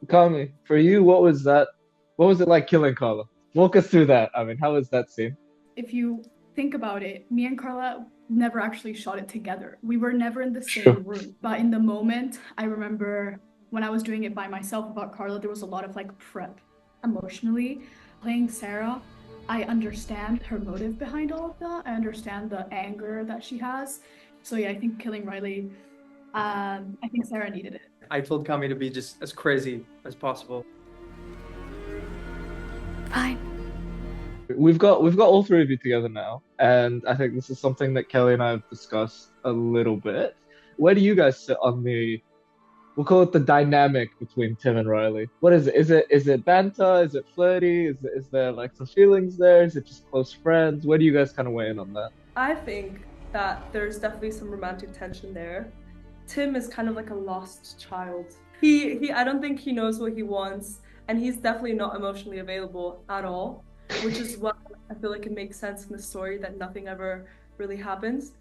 Kami, for you, what was that? What was it like killing Carla? Walk us through that. I mean, how was that scene? If you think about it, me and Carla never actually shot it together. We were never in the Sure. same room. But in the moment, I remember when I was doing it by myself about Carla, there was a lot of like prep emotionally. Playing Sarah, I understand her motive behind all of that. I understand the anger that she has. So yeah, I think killing Riley, I think Sarah needed it. I told Kami to be just as crazy as possible. Fine. We've got all three of you together now, and I think this is something that Kelly and I have discussed a little bit. Where do you guys sit on the we'll call it the dynamic between Tim and Riley? What is it? Is it banter? Is it flirty? Is there like some feelings there? Is it just close friends? Where do you guys kind of weigh in on that? I think that there's definitely some romantic tension there. Tim is kind of like a lost child. He I don't think he knows what he wants, and he's definitely not emotionally available at all, which is why I feel like it makes sense in the story that nothing ever really happens.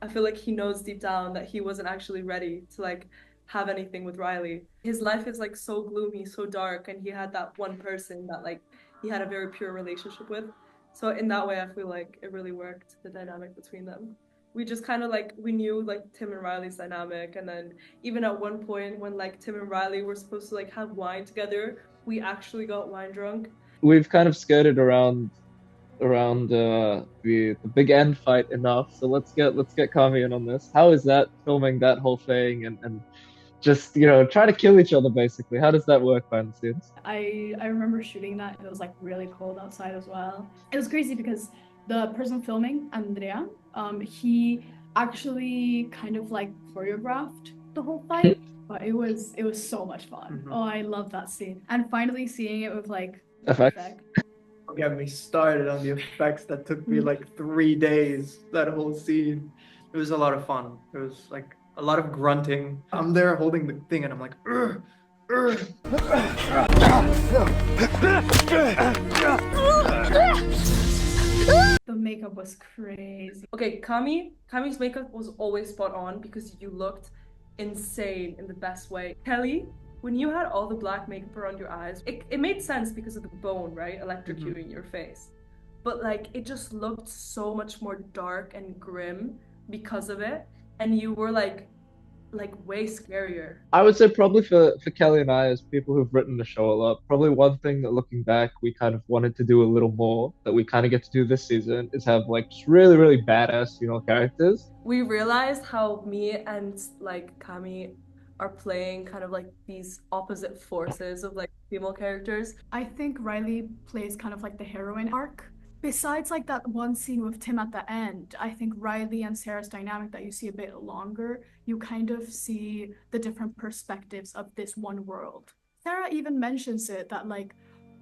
I feel like he knows deep down that he wasn't actually ready to like have anything with Riley. His life is like so gloomy, so dark, and he had that one person that like he had a very pure relationship with. So in that way, I feel like it really worked, the dynamic between them. We just kind of like we knew like Tim and Riley's dynamic, and then even at one point when like Tim and Riley were supposed to like have wine together, we actually got wine drunk. We've kind of skirted around the big end fight enough. So let's get Kami in on this. How is that filming that whole thing and just try to kill each other basically? How does that work behind the scenes? I remember shooting that. It was like really cold outside as well. It was crazy because the person filming, Andrea, he actually kind of like choreographed the whole fight. But it was so much fun. Mhm. Oh, I love that scene. And finally seeing it with like the Effects. effect. Don't get me started on the effects. That took me like 3 days, that whole scene. It was a lot of fun. It was like a lot of grunting. I'm there holding the thing and I'm like, "Ugh, ugh." The makeup was crazy. Okay, Kami's makeup was always spot on because you looked insane in the best way. Kelly, when you had all the black makeup around your eyes, it made sense because of the bone, right? Electrocuting your face. But like it just looked so much more dark and grim because of it. And you were like way scarier. I would say probably for Kelly and I, as people who've written the show a lot, probably one thing that looking back we kind of wanted to do a little more that we kind of get to do this season is have like just really really badass female characters. We realized how me and like Kami are playing kind of like these opposite forces of like female characters. I think Riley plays kind of like the heroine arc. Besides like that one scene with Tim at the end, I think Riley and Sarah's dynamic that you see a bit longer, you kind of see the different perspectives of this one world. Sarah even mentions it that like,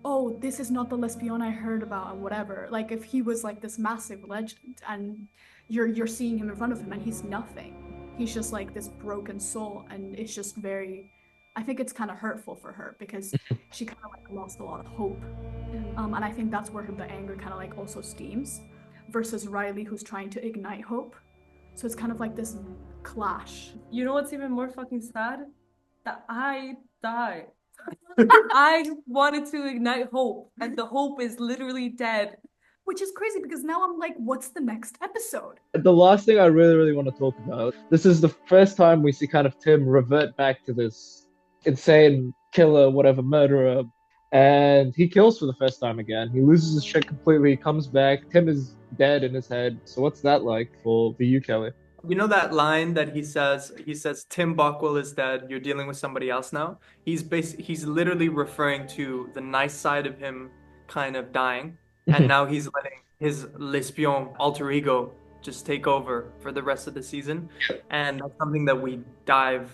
oh, this is not the lesbian I heard about and whatever. Like if he was like this massive legend and you're seeing him in front of him and he's nothing. He's just like this broken soul and it's just very I think it's kind of hurtful for her because she kind of like lost a lot of hope. And I think that's where the anger kind of like also steams versus Riley who's trying to ignite hope. So it's kind of like this clash. You know what's even more fucking sad? That I died. I wanted to ignite hope, and the hope is literally dead. Which is crazy because now I'm like, what's the next episode? The last thing I really really want to talk about, this is the first time we see kind of Tim revert back to this insane killer, whatever, murderer, and he kills for the first time again. He loses his shit completely, comes back. Tim is dead in his head. So what's that like for you, Kelly? You know that line that he says, Tim Bockwell is dead, you're dealing with somebody else now? He's literally referring to the nice side of him kind of dying, and now he's letting his lesbian alter ego just take over for the rest of the season. And that's something that we dive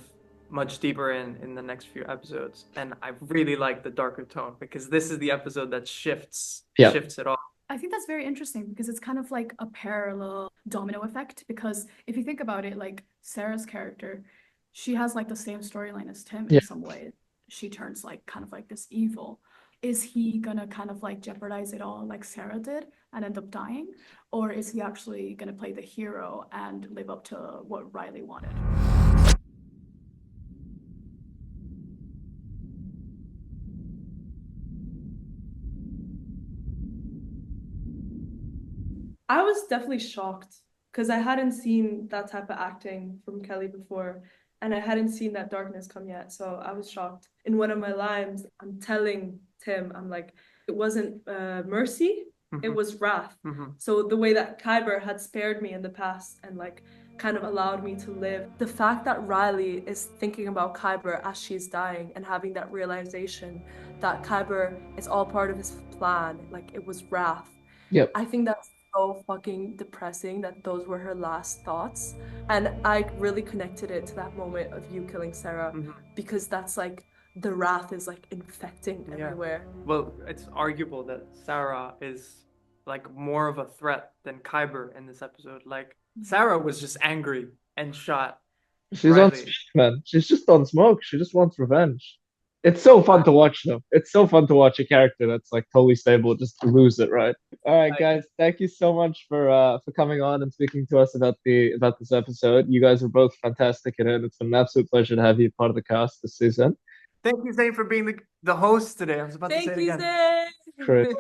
much deeper in the next few episodes. And I really like the darker tone because this is the episode that Yeah. shifts it all. I think that's very interesting because it's kind of like a parallel domino effect. Because if you think about it, like Sarah's character, she has like the same storyline as Tim Yeah. in some way. She turns like kind of like this evil. Is he gonna kind of like jeopardize it all like Sarah did and end up dying? Or is he actually gonna play the hero and live up to what Riley wanted? I was definitely shocked because I hadn't seen that type of acting from Kelly before, and I hadn't seen that darkness come yet. So I was shocked. In one of my lines, I'm telling Tim, I'm like, it wasn't mercy, it was wrath. So the way that Kyber had spared me in the past and like kind of allowed me to live. The fact that Riley is thinking about Kyber as she's dying and having that realization that Kyber is all part of his plan, like it was wrath. Yep. I think that's so fucking depressing that those were her last thoughts. And I really connected it to that moment of you killing Sarah because that's like the wrath is like infecting everywhere. Well, it's arguable that Sarah is like more of a threat than Kyber in this episode. Like Sarah was just angry and shot She's on Riley. smoke, man. She's just on smoke. She just wants revenge. It's so fun to watch, though. It's so fun to watch a character that's like totally stable just lose it, right? All right, guys. Thank you so much for coming on and speaking to us about this episode. You guys are both fantastic in it. It's been an absolute pleasure to have you part of the cast this season. Thank you, Zain, for being the host today. I was about to say it again. Thank you, Zain. Chris.